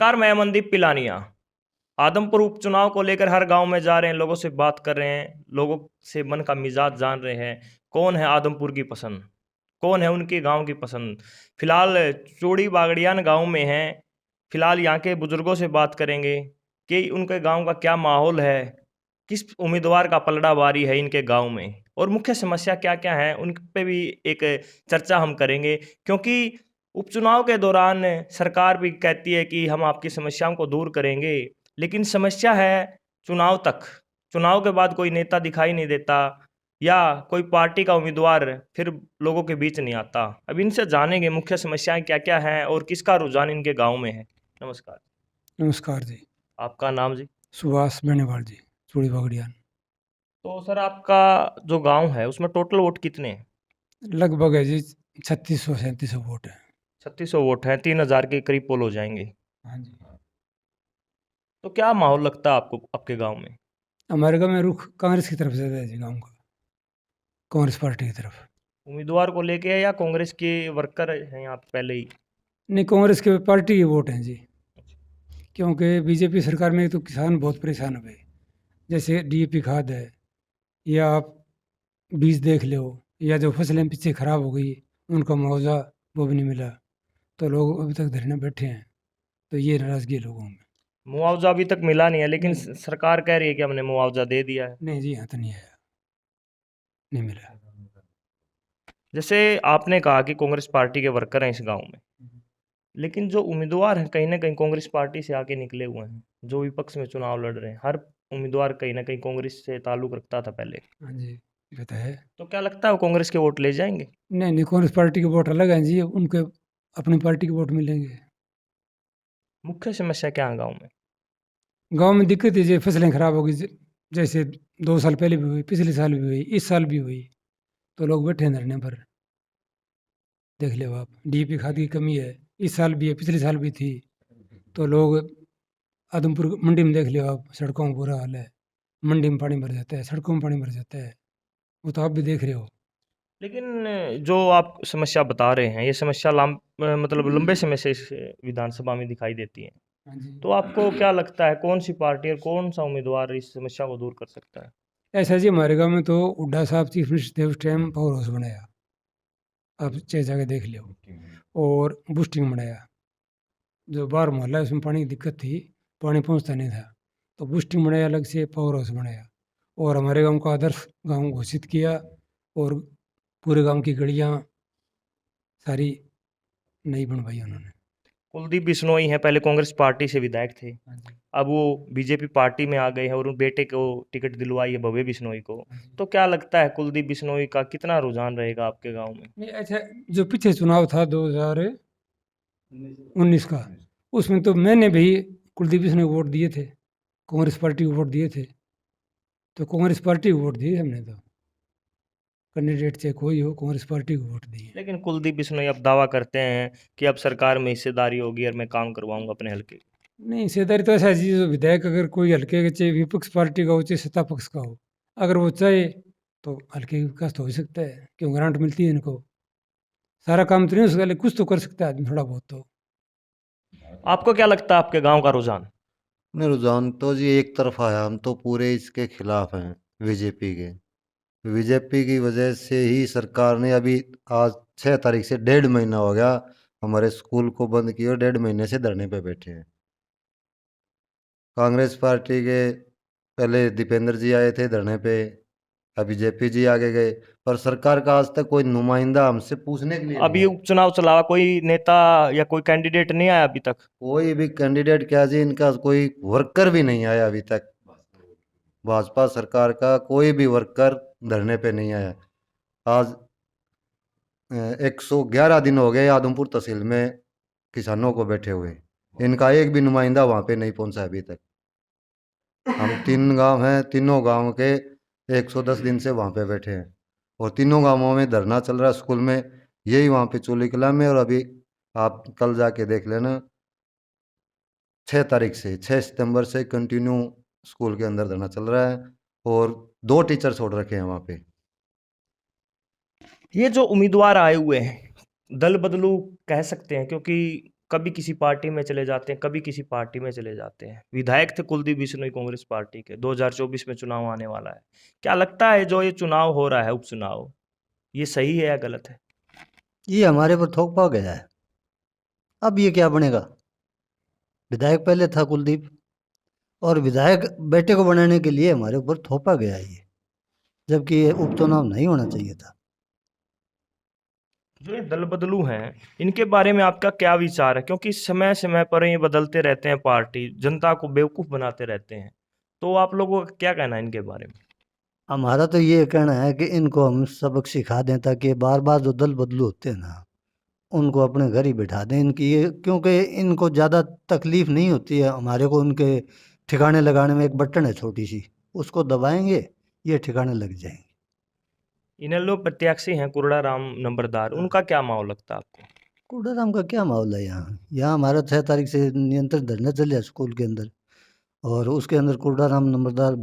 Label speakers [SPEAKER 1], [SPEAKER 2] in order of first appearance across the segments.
[SPEAKER 1] नमस्कार, मैं अमनदीप पिलानिया। आदमपुर उपचुनाव को लेकर हर गांव में जा रहे हैं, लोगों से बात कर रहे हैं, लोगों से मन का मिजाज जान रहे हैं। कौन है आदमपुर की पसंद, कौन है उनके गांव की पसंद। फिलहाल चूड़ी बागड़ियान गांव में हैं। फिलहाल यहाँ के बुजुर्गों से बात करेंगे कि उनके गांव का क्या माहौल है, किस उम्मीदवार का पलड़ा भारी है इनके गांव में, और मुख्य समस्या क्या क्या है उन पे भी एक चर्चा हम करेंगे। क्योंकि उपचुनाव के दौरान सरकार भी कहती है कि हम आपकी समस्याओं को दूर करेंगे, लेकिन समस्या है चुनाव तक। चुनाव के बाद कोई नेता दिखाई नहीं देता या कोई पार्टी का उम्मीदवार फिर लोगों के बीच नहीं आता। अब इनसे जानेंगे मुख्य समस्याएं क्या क्या हैं और किसका रुझान इनके गांव में है। नमस्कार।
[SPEAKER 2] नमस्कार जी।
[SPEAKER 1] आपका नाम जी?
[SPEAKER 2] सुभाष बेनीवाल जी, चूड़ी बागड़ियान।
[SPEAKER 1] तो सर, आपका जो गांव है उसमें टोटल वोट कितने हैं?
[SPEAKER 2] लगभग है जी 3600-3700 वोट है।
[SPEAKER 1] 3600 वोट हैं, 3000 के करीब पोल हो जाएंगे।
[SPEAKER 2] हाँ जी।
[SPEAKER 1] तो क्या माहौल लगता है आपको आपके गांव में?
[SPEAKER 2] हमारे गाँव में रुख कांग्रेस की तरफ ज़्यादा है जी, गाँव का कांग्रेस पार्टी की तरफ।
[SPEAKER 1] उम्मीदवार को लेके है या कांग्रेस के वर्कर हैं यहाँ पे पहले ही?
[SPEAKER 2] नहीं, कांग्रेस के पार्टी के वोट हैं जी, क्योंकि बीजेपी सरकार में तो किसान बहुत परेशान हुए। जैसे डीएपी खाद है, या आप बीज देख लो, या जो फसलें पीछे खराब हो गई उनका मुआवजा वो भी नहीं मिला, तो लोग अभी तक धरने बैठे हैं। तो ये नाराज़गी है लोगों में।
[SPEAKER 1] मुआवजा अभी तक मिला नहीं है, लेकिन
[SPEAKER 2] नहीं,
[SPEAKER 1] सरकार कह रही है कि हमने मुआवजा दे दिया है।
[SPEAKER 2] नहीं जी, यहाँ तो नहीं आया, नहीं मिला।
[SPEAKER 1] जैसे आपने कहा कि कांग्रेस पार्टी के वर्कर हैं इस गांव में, लेकिन जो उम्मीदवार हैं कहीं ना कहीं कांग्रेस पार्टी से आके निकले हुए हैं। जो विपक्ष में चुनाव लड़ रहे हैं, हर उम्मीदवार कहीं ना कहीं कांग्रेस से ताल्लुक रखता था पहले।
[SPEAKER 2] हाँ जी, ये तो है।
[SPEAKER 1] तो क्या लगता है वो कांग्रेस के वोट ले जाएंगे?
[SPEAKER 2] नहीं, नहीं, कांग्रेस पार्टी के वोट अलग हैं जी, उनके अपनी पार्टी के वोट मिलेंगे।
[SPEAKER 1] मुख्य समस्या क्या है गाँव में?
[SPEAKER 2] गाँव में दिक्कत है जी, फसलें खराब हो गई, जैसे 2 साल पहले भी हुई, पिछले साल भी हुई, इस साल भी हुई, तो लोग बैठे हैं धरने पर। देख लो आप, डीएपी खाद की कमी है, इस साल भी है, पिछले साल भी थी। तो लोग आदमपुर मंडी में देख लो आप, सड़कों में बुरा हाल है। मंडी में पानी भर जाता है, सड़कों में पानी भर जाता है, वो तो आप भी देख रहे हो।
[SPEAKER 1] लेकिन जो आप समस्या बता रहे हैं, ये समस्या मतलब लंबे समय से इस विधानसभा में दिखाई देती है।
[SPEAKER 2] हाँ जी।
[SPEAKER 1] तो आपको क्या लगता है कौन सी पार्टी और कौन सा उम्मीदवार इस समस्या को दूर कर सकता है?
[SPEAKER 2] ऐसा जी, हमारे गाँव में तो हुड्डा साहब चीफ मिनिस्टर थे, उस टाइम पावर हाउस बनाया, आप चाहे जाके देख लो। और बूस्टिंग बनाया, जो बाहर मोहल्ला है उसमें पानी की दिक्कत थी, पानी पहुंचता नहीं था, तो बूस्टिंग बनाया, अलग से पावर हाउस बनाया, और हमारे गांव का आदर्श गांव घोषित किया। और पूरे गांव की गलियां सारी नई बनवाई उन्होंने।
[SPEAKER 1] कुलदीप बिश्नोई हैं, पहले कांग्रेस पार्टी से विधायक थे।
[SPEAKER 2] हाँ जी।
[SPEAKER 1] अब वो बीजेपी पार्टी में आ गए हैं और उन बेटे को टिकट दिलवाई है, भव्य बिश्नोई को।
[SPEAKER 2] हाँ जी।
[SPEAKER 1] तो क्या लगता है कुलदीप बिश्नोई का कितना रुझान रहेगा आपके गांव में?
[SPEAKER 2] नहीं, अच्छा, जो पीछे चुनाव था 2019 का, उसमें तो मैंने भी कुलदीप सिंह को वोट दिए थे, कांग्रेस पार्टी को वोट दिए थे। तो कांग्रेस पार्टी को वोट दिए हमने तो, कैंडिडेट चाहे कोई हो, कांग्रेस पार्टी को वोट दिए।
[SPEAKER 1] लेकिन कुलदीप बिश्नोई अब दावा करते हैं कि अब सरकार में हिस्सेदारी होगी और मैं काम करवाऊंगा अपने हल्के।
[SPEAKER 2] नहीं, हिस्सेदारी तो ऐसा है जी, जो विधायक अगर कोई हल्के के, चाहे विपक्ष पार्टी का हो चाहे सत्ता पक्ष का हो, अगर वो चाहे तो हल्के का विकास तो हो ही सकता है, क्यों ग्रांट मिलती है इनको। सारा काम तो नहीं हो सकता, लेकिन कुछ तो कर सकता है आदमी, थोड़ा बहुत तो।
[SPEAKER 1] आपको क्या लगता है आपके गांव का रुझान?
[SPEAKER 3] नहीं, रुझान तो जी एक तरफा है, हम तो पूरे इसके खिलाफ हैं, बीजेपी के। बीजेपी की वजह से ही सरकार ने अभी आज 6 तारीख से 1.5 महीना हो गया हमारे स्कूल को बंद किए, और 1.5 महीने से धरने पे बैठे हैं। कांग्रेस पार्टी के पहले दीपेंद्र जी आए थे धरने पे, अभी जेपी जी आगे गए, पर सरकार का आज तक कोई नुमाइंदा हमसे पूछने के लिए नहीं
[SPEAKER 1] अभी
[SPEAKER 3] आया।
[SPEAKER 1] उपचुनाव चला हुआ, कोई नेता या कोई कैंडिडेट नहीं आया अभी तक?
[SPEAKER 3] कोई भी कैंडिडेट क्या जी, इनका कोई वर्कर भी नहीं आया अभी तक। भाजपा सरकार का कोई भी वर्कर धरने पे नहीं आया। आज 111 दिन हो गए आदमपुर तहसील में किसानों को बैठे हुए, इनका एक भी नुमाइंदा वहां पे नहीं पहुंचा अभी तक। हम 3 गांव हैं, तीनों गांव के 110 दिन से वहां पे बैठे हैं, और तीनों गांवों में धरना चल रहा है। स्कूल में यही वहां पे चोली कला में, और अभी आप कल जाके देख लेना, 6 तारीख से 6 सितंबर से कंटिन्यू स्कूल के अंदर धरना चल रहा है, और 2 टीचर छोड़ रखे हैं वहां पे।
[SPEAKER 1] ये जो उम्मीदवार आए हुए हैं, दल बदलू कह सकते हैं, क्योंकि कभी किसी पार्टी में चले जाते हैं, कभी किसी पार्टी में चले जाते हैं। विधायक थे कुलदीप बिश्नोई कांग्रेस पार्टी के। 2024 में चुनाव आने वाला है। क्या लगता है जो ये चुनाव हो रहा है, उपचुनाव, ये सही है या गलत है?
[SPEAKER 4] ये हमारे पर थोपा गया है। अब ये क्या बनेगा? विधायक पहले था कुलदीप, और विधायक बेटे को बनाने के लिए हमारे ऊपर थोपा गया है ये, जबकि ये उपचुनाव नहीं होना चाहिए था।
[SPEAKER 1] जो ये दल बदलू हैं, इनके बारे में आपका क्या विचार है? क्योंकि समय समय पर ये बदलते रहते हैं पार्टी, जनता को बेवकूफ़ बनाते रहते हैं। तो आप लोगों का क्या कहना है इनके बारे में?
[SPEAKER 4] हमारा तो ये कहना है कि इनको हम सबक सिखा दें, ताकि बार बार जो दल बदलू होते हैं ना, उनको अपने घर ही बिठा दें। इनकी ये, क्योंकि इनको ज़्यादा तकलीफ नहीं होती है। हमारे को उनके ठिकाने लगाने में एक बटन है छोटी सी, उसको दबाएंगे, ये ठिकाने लग जाएंगे।
[SPEAKER 1] इनेलो प्रत्याशी हैं कुरड़ा राम नंबरदार, उनका क्या माहौल लगता है आपको?
[SPEAKER 4] कूड़ाराम का क्या माहौल है यहाँ? यहाँ हमारा 6 तारीख से नियंत्रण धरना चले स्कूल के अंदर, और उसके अंदर कूड़ाराम नंबरदार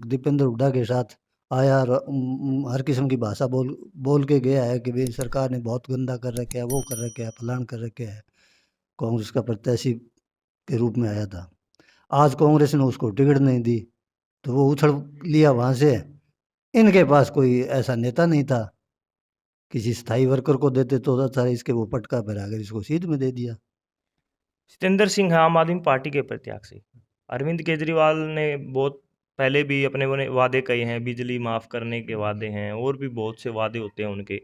[SPEAKER 4] दीपेंद्र हुड्डा के साथ आया, और हर किस्म की भाषा बोल के गया है कि भाई सरकार ने बहुत गंदा कर रखा है, वो कर रखा है, फलान कर रखा है। कांग्रेस का प्रत्याशी के रूप में आया था। आज कांग्रेस ने उसको टिकट नहीं दी, तो वो उछल लिया वहाँ से। इनके पास कोई ऐसा नेता नहीं था, किसी स्थायी वर्कर को देते तो अच्छा, इसके वो पटका भराकर इसको सीट में दे दिया।
[SPEAKER 1] सत्येंद्र सिंह है आम आदमी पार्टी के प्रत्याशी। अरविंद केजरीवाल ने बहुत पहले भी अपने वादे कहे हैं, बिजली माफ़ करने के वादे हैं, और भी बहुत से वादे होते हैं उनके।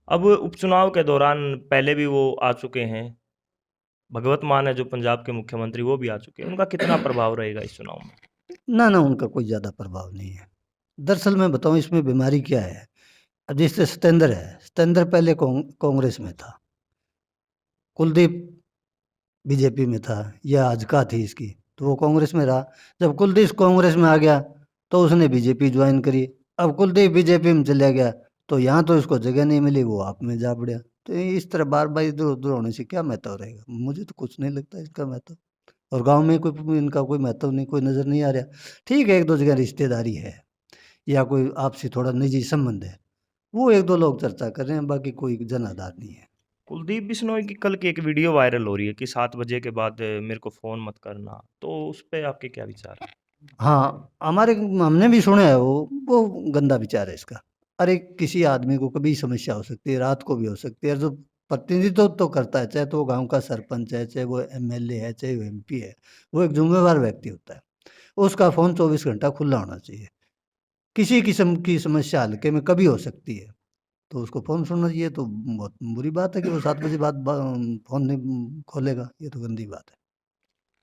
[SPEAKER 1] अब उपचुनाव के दौरान पहले भी वो आ चुके हैं। भगवत मान है जो पंजाब के मुख्यमंत्री, वो भी आ चुके हैं। उनका कितना प्रभाव रहेगा इस चुनाव में?
[SPEAKER 4] ना ना, उनका कोई ज़्यादा प्रभाव नहीं है। दरअसल मैं बताऊँ इसमें बीमारी क्या है। अब जैसे सत्येंद्र है, सत्येंद्र पहले कांग्रेस में था, कुलदीप बीजेपी में था, या आजका थी इसकी, तो वो कांग्रेस में रहा। जब कुलदीप कांग्रेस में आ गया तो उसने बीजेपी ज्वाइन करी। अब कुलदीप बीजेपी में चला गया तो यहाँ तो इसको जगह नहीं मिली, वो आप में जा पड़ा। तो इस तरह बार बार इधर उधर होने से क्या महत्व रहेगा? मुझे तो कुछ नहीं लगता इसका महत्व। और गांव में कोई इनका कोई महत्व नहीं, कोई नज़र नहीं आ रहा। ठीक है, एक दो जगह रिश्तेदारी है या कोई आपसी थोड़ा निजी संबंध है, वो एक दो लोग चर्चा कर रहे हैं, बाकी कोई जन आधार नहीं है।
[SPEAKER 1] कुलदीप बिश्नोई की कल की एक वीडियो वायरल हो रही है कि 7 बजे के बाद मेरे को फ़ोन मत करना, तो उस पे आपके क्या विचार हैं?
[SPEAKER 4] हाँ, हमने भी सुना है, वो गंदा विचार है इसका। अरे किसी आदमी को कभी समस्या हो सकती है, रात को भी हो सकती है। जो प्रतिनिधित्व तो करता है, चाहे तो वो गांव का सरपंच है, चाहे वो एमएलए है, चाहे वो एमपी है, वो एक जिम्मेवार व्यक्ति होता है। उसका फ़ोन 24 घंटा खुला होना चाहिए। किसी किस्म की समस्या हल्के में कभी हो सकती है, तो उसको फ़ोन सुनना चाहिए। तो बहुत बुरी बात है कि वो 7 बजे बाद फ़ोन नहीं खोलेगा, ये तो गंदी बात है।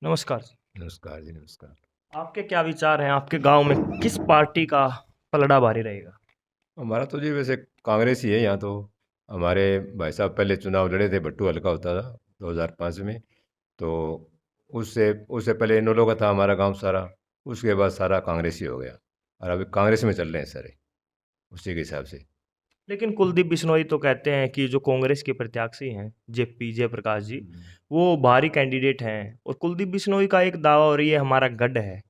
[SPEAKER 1] नमस्कार जी।
[SPEAKER 5] नमस्कार जी, नमस्कार।
[SPEAKER 1] आपके क्या विचार हैं? आपके गांव में किस पार्टी का पलड़ा भारी रहेगा?
[SPEAKER 5] हमारा तो जी वैसे कांग्रेस ही है यहाँ तो। हमारे भाई साहब पहले चुनाव लड़े थे, भट्टू हल्का होता था 2005 में। तो उससे उससे पहले इनेलो का था हमारा गांव सारा, उसके बाद सारा कांग्रेस ही हो गया। और अभी कांग्रेस में चल रहे हैं सारे, उसी के हिसाब से।
[SPEAKER 1] लेकिन कुलदीप बिश्नोई तो कहते हैं कि जो कांग्रेस के प्रत्याशी हैं, जयप्रकाश जी, वो भारी कैंडिडेट हैं। और कुलदीप बिश्नोई का एक दावा और ये हमारा गढ़ है,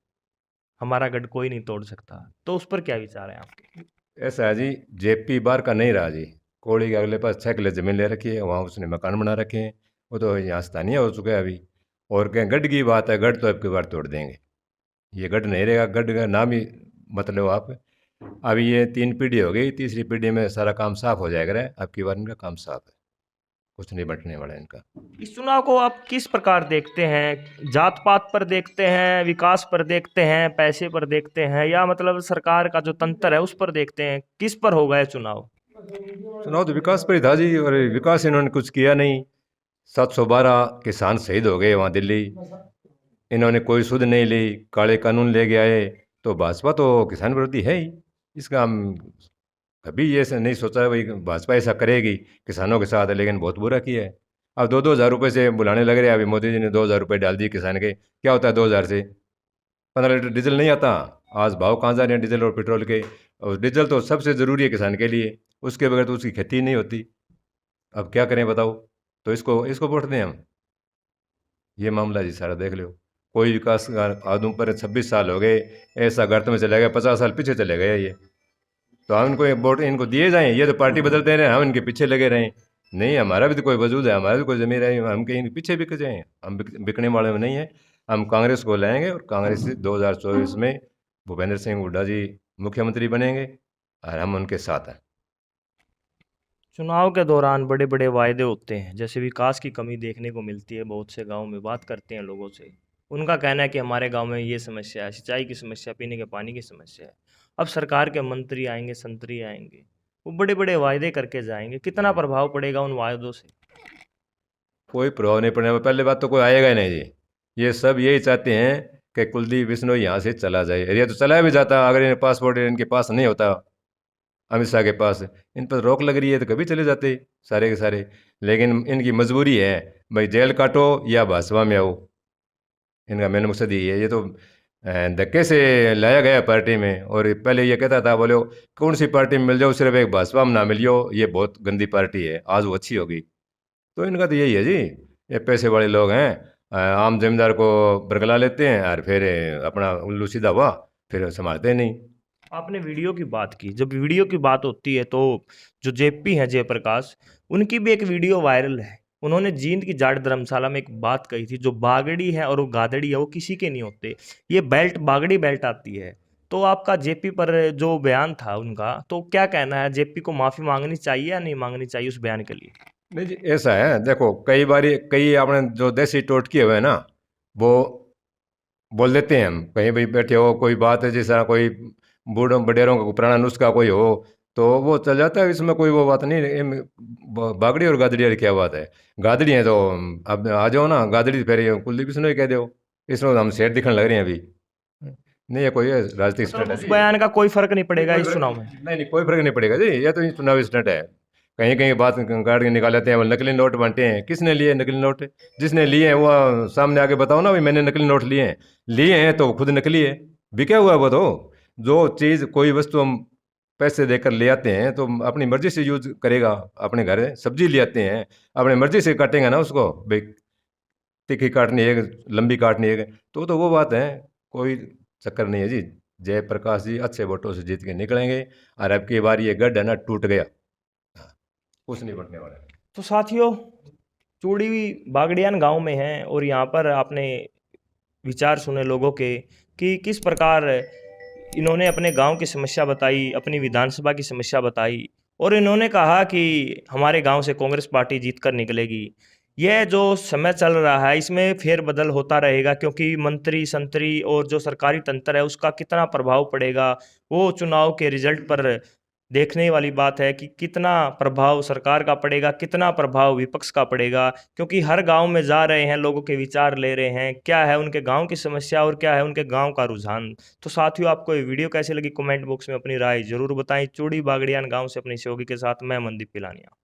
[SPEAKER 1] हमारा गढ़ कोई नहीं तोड़ सकता। तो उस पर क्या विचार हैं आपके?
[SPEAKER 5] ऐसा है जी, जेपी बार का नहीं रहा जी। कोड़ी के अगले पास 6 किले ज़मीन ले रखी है, वहाँ उसने मकान बना रखे हैं। वो तो यहाँ स्थानीय हो चुका है अभी। और कहीं गढ़ की बात है, गढ़ तो अब की बार तोड़ देंगे। ये गढ़ नहीं रहेगा, गढ़ का नाम ही मतलब आप। अभी ये 3 पीढ़ी हो गई, तीसरी पीढ़ी में सारा काम साफ हो जाएगा। अब की बार इनका काम साफ है, कुछ नहीं बटने वाला है इनका।
[SPEAKER 1] इस चुनाव को आप किस प्रकार देखते हैं? जात पात पर देखते हैं, विकास पर देखते हैं, पैसे पर देखते हैं, या मतलब सरकार का जो तंत्र है उस पर देखते हैं? किस पर होगा ये चुनाव?
[SPEAKER 5] चुनाव तो विकास पर ही था जी, और विकास इन्होंने कुछ किया नहीं। 712 किसान शहीद हो गए वहाँ दिल्ली, इन्होंने कोई सुध नहीं ली, काले कानून ले के आए। तो भाजपा तो किसान विरोधी है ही। इसका हम कभी ये ऐसा नहीं सोचा भाई भाजपा ऐसा करेगी किसानों के साथ, लेकिन बहुत बुरा किया है। अब 2-2 हज़ार रुपये से बुलाने लग रहे हैं। अभी मोदी जी ने 2 हज़ार रुपये डाल दिए किसान के। क्या होता है 2 हज़ार से? 15 लीटर डीजल नहीं आता। आज भाव कहाँ जा रहे हैं डीजल और पेट्रोल के। और डीजल तो सबसे ज़रूरी है किसान के लिए, उसके बगैर तो उसकी खेती नहीं होती। अब क्या करें बताओ? तो इसको इसको वोट दें हम? ये मामला जी सारा देख लो। कोई विकास आदम पर 26 साल हो गए, ऐसा गर्त में चले गए, 50 साल पीछे चले गए ये। तो हम इनको वोट इनको दिए जाएं, ये तो पार्टी बदलते रहे, हम इनके पीछे लगे रहें। नहीं, हमारा भी तो कोई वजूद है, हमारा भी कोई ज़मीर है, हम कहीं पीछे बिक जाएँ, हम बिकने वाले में नहीं हैं। हम कांग्रेस को लाएँगे और कांग्रेस से 2024 में भूपेंद्र सिंह हुड्डा जी मुख्यमंत्री बनेंगे और हम उनके साथ हैं।
[SPEAKER 1] चुनाव के दौरान बड़े बड़े वायदे होते हैं, जैसे विकास की कमी देखने को मिलती है बहुत से गांव में। बात करते हैं लोगों से, उनका कहना है कि हमारे गांव में ये समस्या है, सिंचाई की समस्या, पीने के पानी की समस्या है। अब सरकार के मंत्री आएंगे, संतरी आएंगे, वो बड़े बड़े वायदे करके जाएंगे, कितना प्रभाव पड़ेगा उन वायदों से?
[SPEAKER 5] कोई प्रभाव नहीं पड़ने, पहले बात तो कोई आएगा ही नहीं जी। ये सब यही चाहते हैं कि कुलदीप बिश्नोई यहाँ से चला जाए, और ये तो चला भी जाता अगर इन्हें पासपोर्ट इनके पास नहीं होता, अमित शाह के पास इन पर रोक लग रही है तो कभी चले जाते सारे के सारे। लेकिन इनकी मजबूरी है, भाई जेल काटो या भाजपा में आओ, इनका मेन मकसद यही है। ये तो धक्के से लाया गया पार्टी में, और पहले ये कहता था बोलो कौन सी पार्टी में मिल जाओ, सिर्फ एक भाजपा में ना मिलियो, ये बहुत गंदी पार्टी है, आज वो अच्छी होगी। तो इनका तो यही है जी, ये पैसे वाले लोग हैं, आम जमींदार को बरगला लेते हैं और फिर अपना उल्लू सीधा हुआ, फिर संभालते नहीं।
[SPEAKER 1] आपने वीडियो की बात की, जब वीडियो की बात होती है तो जो जेपी हैं जयप्रकाश, उनकी भी एक वीडियो वायरल है। उन्होंने जींद की जाट धर्मशाला में एक बात कही थी, जो बागड़ी है और वो गादड़ी है वो किसी के नहीं होते, ये बेल्ट बागड़ी बेल्ट आती है। तो आपका जेपी पर जो बयान था उनका, तो क्या कहना है, जेपी को माफ़ी मांगनी चाहिए या नहीं मांगनी चाहिए उस बयान के लिए?
[SPEAKER 5] नहीं जी, ऐसा है, देखो कई बारी कई आपने जो देसी टोटके हुए हैं ना, वो बोल देते हैं, हम कहीं भी बैठे हो कोई बात है, जिस तरह कोई बूढ़ों बडेरों का पुराना नुस्खा कोई हो तो वो चल जाता है, इसमें कोई वो बात नहीं। बागड़ी और गादड़ी वाली क्या बात है, गादड़ी है तो अब आ जाओ ना, गादड़ी फिर ये कुलदीप बिश्नोई कह दो, इसमें तो हम सेठ दिखने लग रहे हैं अभी। नहीं, ये कोई राजनीतिक स्टंट
[SPEAKER 1] मतलब
[SPEAKER 5] है
[SPEAKER 1] उस
[SPEAKER 5] जी।
[SPEAKER 1] बयान का कोई फर्क नहीं पड़ेगा
[SPEAKER 5] कोई
[SPEAKER 1] इस
[SPEAKER 5] फर्क
[SPEAKER 1] चुनाव में?
[SPEAKER 5] नहीं, नहीं कोई फर्क नहीं पड़ेगा जी, ये तो चुनावी स्टंट है। कहीं कहीं बात काट के निकाल लेते हैं, वो नकली नोट बांटे हैं, किसने लिए नकली नोट? जिसने लिए हैं वो सामने आके बताओ ना, भाई मैंने नकली नोट लिए हैं तो खुद नकली है, बिका हुआ है वो तो। जो चीज़ कोई वस्तु हम पैसे देकर ले आते हैं तो अपनी मर्जी से यूज करेगा, अपने घर सब्जी ले आते हैं अपनी मर्जी से काटेंगे ना उसको, भाई तीखी काटनी है लंबी काटनी है, तो वो बात है, कोई चक्कर नहीं है जी। जयप्रकाश जी अच्छे वोटों से जीत के निकलेंगे, और अब की बार ये गढ़ है ना टूट गया, कुछ नहीं बनने वाला है।
[SPEAKER 1] तो साथियों, चूड़ी बागड़ियान गांव में हैं और यहाँ पर आपने विचार सुने लोगों के कि किस प्रकार इन्होंने अपने गांव की समस्या बताई, अपनी विधानसभा की समस्या बताई, और इन्होंने कहा कि हमारे गांव से कांग्रेस पार्टी जीत कर निकलेगी। यह जो समय चल रहा है इसमें फेरबदल होता रहेगा, क्योंकि मंत्री संतरी और जो सरकारी तंत्र है उसका कितना प्रभाव पड़ेगा वो चुनाव के रिजल्ट पर देखने वाली बात है कि कितना प्रभाव सरकार का पड़ेगा, कितना प्रभाव विपक्ष का पड़ेगा। क्योंकि हर गांव में जा रहे हैं, लोगों के विचार ले रहे हैं, क्या है उनके गांव की समस्या और क्या है उनके गांव का रुझान। तो साथियों, आपको ये वीडियो कैसी लगी कमेंट बॉक्स में अपनी राय जरूर बताएं। चूड़ी बागड़ियान गांव से अपनी सहयोगी के साथ मैं मनदीप पिलानिया।